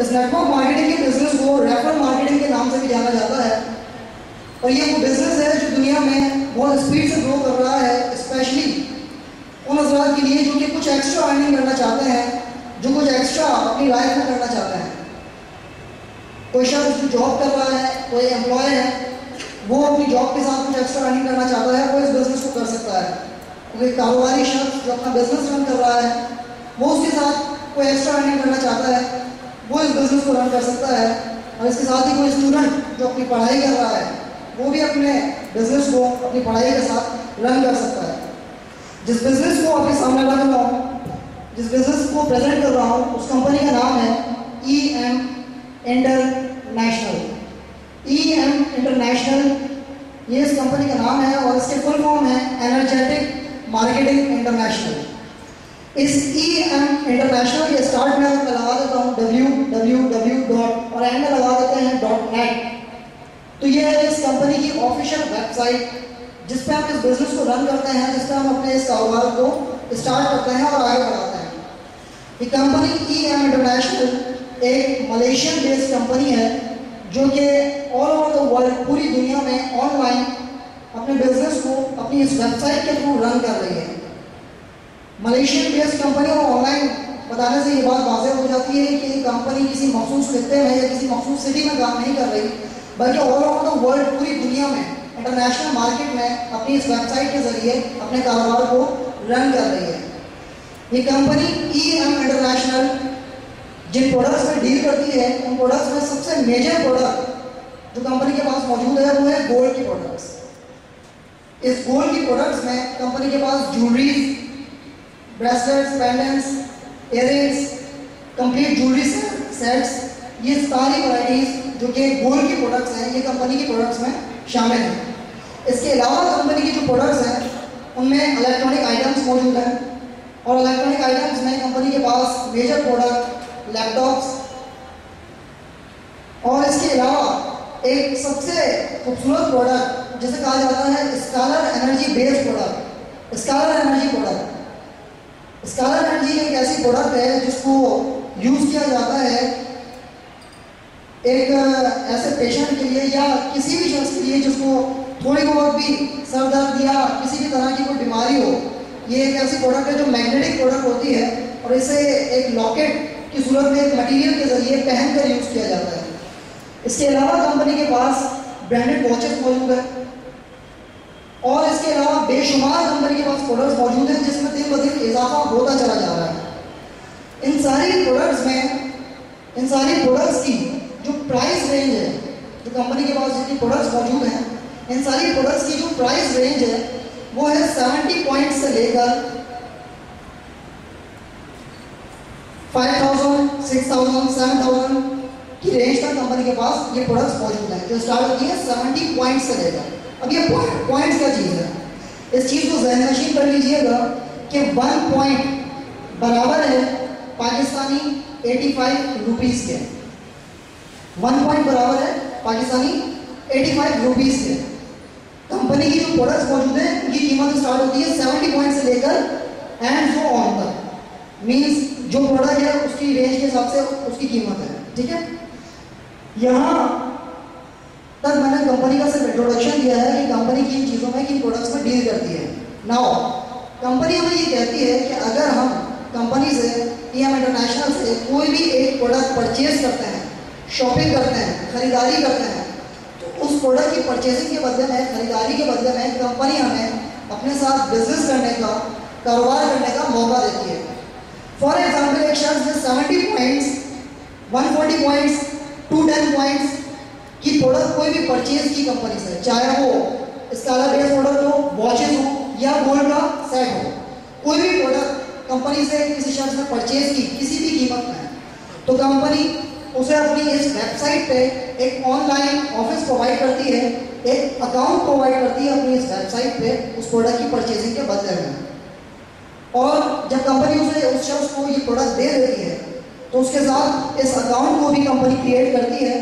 इस network marketing के business को रेफरल मार्केटिंग के नाम से भी जाना जाता है और ये वो बिजनेस है जो दुनिया में बहुत स्पीड से ग्रो कर रहा है, स्पेशली उन हजरात के लिए जो कि कुछ एक्स्ट्रा अर्निंग करना चाहते हैं, जो कुछ एक्स्ट्रा अपनी लाइफ में करना चाहते हैं। कोई शख्स जो जॉब कर रहा है, कोई एम्प्लॉय है, वो अपनी जॉब के साथ कुछ एक्स्ट्रा अर्निंग करना चाहता है, वो इस बिजनेस को कर सकता है। कोई कारोबारी शख्स जो अपना बिजनेस रन कर रहा है, वो उसके साथ कोई एक्स्ट्रा अर्निंग करना चाहता है, वो इस बिजनेस को रन कर सकता है। और इसके साथ ही कोई स्टूडेंट जो अपनी पढ़ाई कर रहा है, वो भी अपने बिजनेस को अपनी पढ़ाई के साथ रन कर सकता है। जिस बिजनेस को आपके सामने रख रहा हूँ, जिस बिजनेस को प्रेजेंट कर रहा हूँ, उस कंपनी का नाम है EM इंटरनेशनल। EM इंटरनेशनल ये इस कंपनी का नाम है और इसके फुल फॉर्म है एनर्जेटिक मार्केटिंग इंटरनेशनल। इस EM इंटरनेशनल के स्टार्ट में मैं लगा देता हूँ www. और एंड में लगा देते हैं .net। तो ये है इस कंपनी की ऑफिशियल वेबसाइट जिस पे हम इस बिजनेस को रन करते हैं, जिस पे हम अपने इस कारोबार को स्टार्ट करते हैं और आगे बढ़ाते हैं। ये कंपनी EM इंटरनेशनल एक मलेशियन बेस्ड कंपनी है जो कि ऑल ओवर द वर्ल्ड, पूरी दुनिया में ऑनलाइन अपने बिजनेस को अपनी इस वेबसाइट के थ्रू रन कर रही है। मलेशियन बेस्ड कंपनी और ऑनलाइन बताने से ये बात वाज़ेह हो जाती है कि ये कंपनी किसी मखसूस खित्ते में या किसी मखसूस सिटी में काम नहीं कर रही, बल्कि ऑल ओवर द वर्ल्ड, पूरी दुनिया में इंटरनेशनल मार्केट में अपनी इस वेबसाइट के जरिए अपने कारोबार को रन कर रही है। ये कंपनी EM इंटरनेशनल जिन प्रोडक्ट्स में डील करती है, उन प्रोडक्ट्स में सबसे मेजर प्रोडक्ट जो कंपनी के पास मौजूद है वो है गोल्ड की प्रोडक्ट्स। इस गोल्ड की प्रोडक्ट्स में कंपनी के पास jewelleries, bracelets, pendants, earrings, complete jewellery sets, ये सारी वैराइटीज जो कि गोल्ड की प्रोडक्ट्स हैं, ये कंपनी की प्रोडक्ट्स में शामिल हैं। इसके अलावा कंपनी की जो प्रोडक्ट्स हैं उनमें इलेक्ट्रॉनिक आइटम्स मौजूद हैं और इलेक्ट्रॉनिक आइटम्स में कंपनी के पास मेजर प्रोडक्ट लैपटॉप्स और इसके अलावा एक सबसे खूबसूरत प्रोडक्ट जिसे कहा जाता है scalar energy based product, scalar energy product. Scalar energy एक ऐसी प्रोडक्ट है जिसको यूज़ किया जाता है एक ऐसे पेशेंट के लिए या किसी भी शख्स के लिए जिसको थोड़ी बहुत भी सर दर्द या किसी भी तरह की कोई बीमारी हो। ये एक ऐसी प्रोडक्ट है जो मैग्नेटिक प्रोडक्ट होती है और इसे एक लॉकेट की सूरत में एक मटेरियल के जरिए पहनकर यूज़ किया जाता है। इसके अलावा कंपनी के पास ब्रांडेड वॉचेस मौजूद है और इसके अलावा बेशुमार कंपनी के पास प्रोडक्ट्स मौजूद हैं जिसमें दिन ब दिन इजाफा होता चला जा रहा है। इन सारी प्रोडक्ट्स में, इन सारी प्रोडक्ट्स की जो प्राइस रेंज है, जो कंपनी के पास जितनी प्रोडक्ट्स मौजूद हैं, इन सारी प्रोडक्ट्स की जो प्राइस रेंज है वो है 70 पॉइंट से लेकर 5000, 6000, 7000 की रेंज तक कंपनी के पास ये प्रोडक्ट्स मौजूद हैं जो स्टार्ट होती है 70 पॉइंट से लेकर। अब ये पॉइंट्स क्या चीज़ है, इस चीज़ को ज़हन नशीन कर लीजिएगा कि 1 पॉइंट बराबर है पाकिस्तानी 85 रुपीज़ के। 1 पॉइंट बराबर है पाकिस्तानी 85 रुपीज़ के। कंपनी की जो प्रोडक्ट्स मौजूद हैं उनकी कीमत स्टार्ट होती है 70 पॉइंट से लेकर एंड सो ऑन तक। मीन्स जो प्रोडक्ट है उसकी रेंज के हिसाब से उसकी कीमत है, ठीक है। यहाँ तक मैंने कंपनी का सिर्फ इंट्रोडक्शन दिया है कि कंपनी किन चीज़ों में, किन प्रोडक्ट्स में डील करती है। नाउ कंपनी हमें ये कहती है कि अगर हम कंपनी से EM इंटरनेशनल से कोई भी एक प्रोडक्ट परचेज करते हैं, शॉपिंग करते हैं, खरीदारी करते हैं, तो उस प्रोडक्ट की परचेजिंग के बदले में, खरीदारी के बदले में कंपनी हमें अपने साथ बिजनेस करने का, कारोबार करने का मौका देती है। फॉर एग्जाम्पल एक शख्स ने 70 पॉइंट्स, 140 पॉइंट्स, 210 पॉइंट्स की प्रोडक्ट कोई भी परचेज की कंपनी से, चाहे वो स्कालर बेस्ड प्रोडक्ट हो, वॉचेज हो या गोल्ड का सेट हो, कोई भी प्रोडक्ट कंपनी से किसी शख्स ने परचेज की किसी भी कीमत में, तो कंपनी उसे अपनी इस वेबसाइट पे एक ऑनलाइन ऑफिस प्रोवाइड करती है, एक अकाउंट प्रोवाइड करती है अपनी इस वेबसाइट पे उस प्रोडक्ट की परचेजिंग के बदले में। और जब कंपनी उसे उस शख्स को ये प्रोडक्ट दे देती है तो उसके साथ इस अकाउंट को भी कंपनी क्रिएट करती है।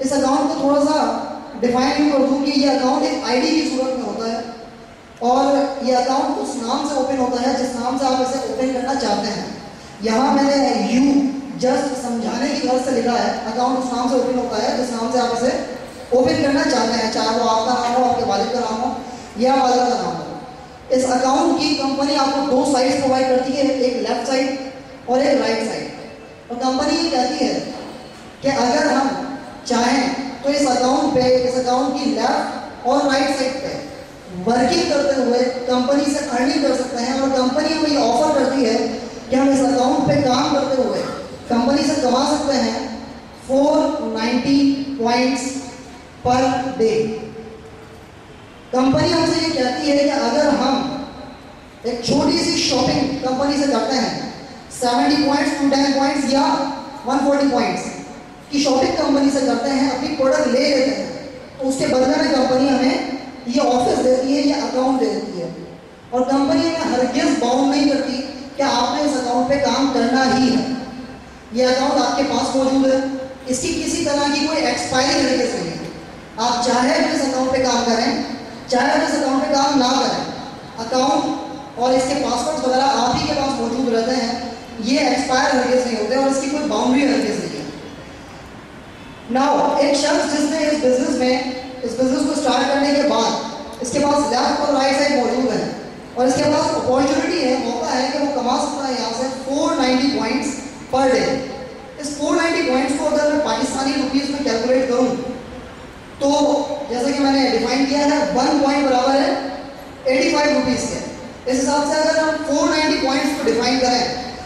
इस अकाउंट को थोड़ा सा डिफाइन यूँ कर दूँ कि ये अकाउंट एक ID की सूरत में होता है और ये अकाउंट उस नाम से ओपन होता है जिस नाम से आप इसे ओपन करना चाहते हैं। यहाँ मैंने जस्ट समझाने की गर्ज से लिखा है। अकाउंट उस नाम से ओपन होता है जिस नाम से आप इसे ओपन करना चाहते हैं, चाहे वो आपका नाम हो, आपके वालिद का नाम हो या वालिद का नाम हो। इस अकाउंट की कंपनी आपको दो साइड्स प्रोवाइड करती है, एक लेफ्ट साइड और एक राइट साइड। और कंपनी ये कहती है कि अगर हम चाहें तो इस अकाउंट की लेफ्ट और राइट साइड पे वर्किंग करते हुए कंपनी से अर्निंग कर सकते हैं। और कंपनी हमें ये ऑफर करती है कि हम इस अकाउंट पे काम करते हुए कंपनी से कमा सकते हैं 490 पॉइंट्स पर डे। कंपनी हमसे ये कहती है कि अगर हम एक छोटी सी शॉपिंग कंपनी से करते हैं 70 पॉइंट्स, 210 पॉइंट्स या 140 पॉइंट्स की शॉपिंग कंपनी से करते हैं, अपनी प्रोडक्ट ले लेते हैं, तो उसके बदले में कंपनी हमें ये ऑफिस देती है, ये अकाउंट दे देती है। और कंपनी हमें हरगिज़ बाउंड नहीं करती कि आपने इस अकाउंट पे काम करना ही है। ये अकाउंट आपके पास मौजूद है, इसकी किसी तरह की कोई एक्सपायरी हरगिज़ नहीं है। आप चाहे तो इस अकाउंट पे काम करें, चाहे तो इस अकाउंट पे काम ना करें, अकाउंट और इसके पासवर्ड वगैरह आप ही के पास मौजूद रहते हैं। ये एक्सपायर हरगिज़ नहीं होते और इसकी कोई बाउंड्री हरगिज़ नहीं है। नाउ एक शख्स जिसने इस बिजनेस को स्टार्ट करने के बाद इसके पास लेफ्ट और राइट साइड मौजूद है और इसके पास अपॉर्चुनिटी है, मौका है कि वो कमा सकता है यहाँ से 490 पॉइंट्स पर डे। इस 490 पॉइंट्स को अगर मैं पाकिस्तानी रुपीस में कैलकुलेट करूँ तो जैसा कि मैंने डिफाइन किया है 1 पॉइंट बराबर है 85 रुपीज़ के। इस हिसाब से अगर हम 490 पॉइंट्स को डिफाइन करें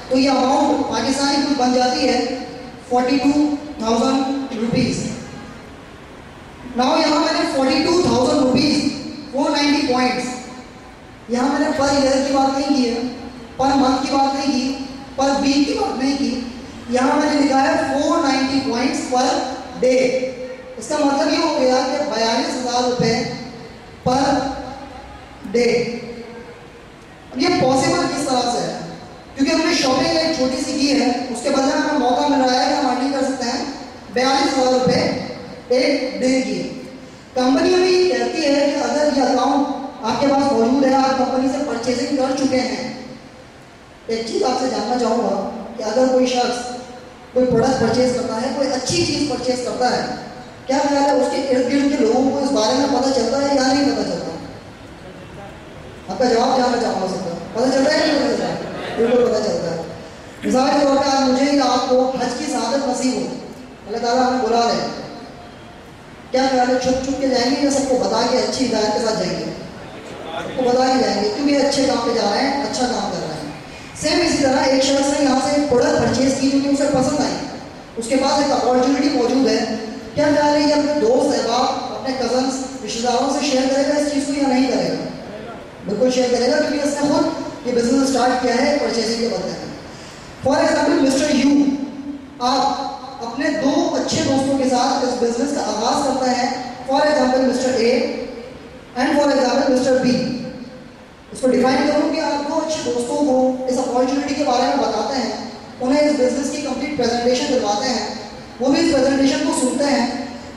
तो ये अमाउंट पाकिस्तानी कुछ बन जाती है 42,000 रुपीज़। नाउ यहाँ मैंने 42,000 रुपीज़ 490 पॉइंट्स, यहाँ मैंने पर ईयर की बात नहीं की है, पर मंथ की बात नहीं की, पर वीक की बात नहीं की। यहाँ मैंने लिखा है 490 पॉइंट्स पर डे। इसका मतलब ये हो गया कि 42,000 रुपये पर डे। अब ये पॉसिबल किस तरह से है? क्योंकि हमने शॉपिंग एक छोटी सी की है, उसके बदले में हमें मौका मिल रहा है कि हम अर्निंग कर सकते हैं 42,000 रुपये एक दिन की। कंपनी हमें ये कहती है कि अगर ये अकाउंट आपके पास मौजूद है, आप कंपनी से परचेजिंग कर चुके हैं। एक चीज़ आपसे जानना चाहूँगा कि अगर कोई शख्स कोई प्रोडक्ट परचेज करता है, कोई अच्छी चीज़ परचेज करता है, क्या ख्याल है उसके इर्द गिर्द के लोगों को इस बारे में पता चलता है या नहीं पता चलता? आपका जवाब जानना चाहूँगा सबका, पता चलता है नहीं पता चलता है? बिल्कुल पता चलता है। मिसाल के तौर पर आज मुझे या आपको हज की सआदत नसीब हो, अल्लाह ताला हमें बुला ले, क्या ख्याल है छुप छुप के जाएंगे या सबको बता के अच्छी हिदायत के साथ जाएंगे? सबको बता के जाएंगे क्योंकि अच्छे काम पे जा रहे हैं, अच्छा काम कर रहे हैं। सेम इसी तरह एक शख्स ने यहाँ से एक प्रोडक्ट परचेज की जो कि उसे पसंद आई, उसके पास एक अपॉर्चुनिटी मौजूद है, क्या ख्याल है ये अपने दोस्त अहबाब, अपने कजन्स, रिश्तेदारों से शेयर करेगा इस चीज़ को या नहीं करेगा? बिल्कुल शेयर करेगा, क्योंकि इसने खुद ये बिजनेस स्टार्ट किया है परचेजिंग के बदले में। फॉर एग्जाम्पल मिस्टर यू, आप अपने दो अच्छे दोस्तों के साथ इस बिजनेस का आगाज करते हैं। For example mister A and for example mister B. इसको डिफाइन करूँ कि आप दो अच्छे दोस्तों को इस अपॉर्चुनिटी के बारे में बताते हैं, उन्हें इस बिजनेस की कंप्लीट प्रेजेंटेशन दिलवाते हैं, वो भी इस प्रेजेंटेशन को सुनते हैं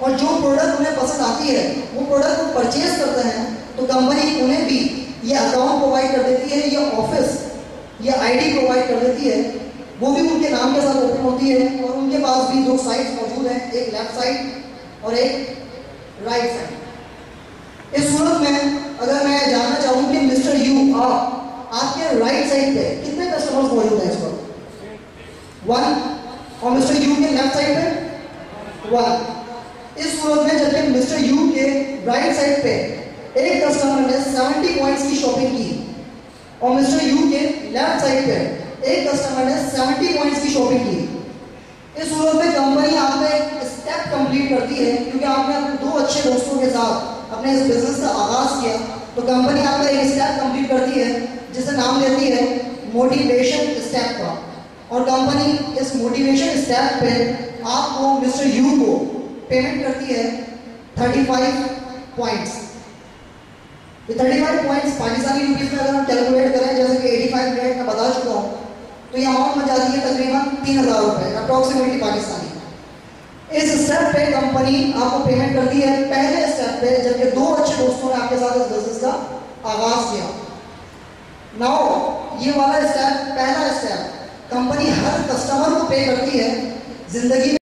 और जो प्रोडक्ट उन्हें पसंद आती है वो प्रोडक्ट वो परचेज करते हैं, तो कंपनी उन्हें भी ये अकाउंट प्रोवाइड कर देती है, ये ऑफिस, ये आईडी प्रोवाइड कर देती है, वो भी उनके नाम के साथ ओपन होती है और उनके पास भी दो साइड्स मौजूद हैं, एक लेफ्ट साइड और एक राइट साइड। इस सूरत में अगर मैं जानना चाहूँ कि मिस्टर यू, आपके राइट साइड पे कितने कस्टमर्स मौजूद हैं इस वक्त? 1। और मिस्टर यू के लेफ्ट साइड पे 1। इस सूरत में जबकि मिस्टर यू के राइट साइड पे एक कस्टमर ने 70 पॉइंट्स की शॉपिंग की और मिस्टर यू के लेफ्ट साइड पे एक कस्टमर ने 70 पॉइंट्स की शॉपिंग की। इस सूरत में कंपनी आपने एक स्टेप कंप्लीट करती है, क्योंकि आपने अपने दो अच्छे दोस्तों के साथ अपने इस बिजनेस का आगाज किया, तो कंपनी आपका एक स्टेप कंप्लीट करती है जिसे नाम देती है मोटिवेशन स्टेप का। और कंपनी इस मोटिवेशन स्टेप पे आपको मिस्टर यू को पेमेंट करती है 35 पॉइंट्स। ये 35 पॉइंट्स पाकिस्तानी रुपीज़ में अगर हम कैलकुलेट करें, जैसे कि 85 रेट मैं बता चुका हूँ, तो ये अमाउंट बन जाती है तकरीबन 3,000 रुपये अप्रॉक्सीमेटली पाकिस्तानी। इस स्टेप पे कंपनी आपको पेमेंट करती है पहले स्टेप पे, जबकि दो अच्छे दोस्तों ने आपके साथ इस बिजनेस का आगाज किया। नाउ ये वाला स्टेप, पहला स्टेप कंपनी हर कस्टमर को पे करती है, जिंदगी में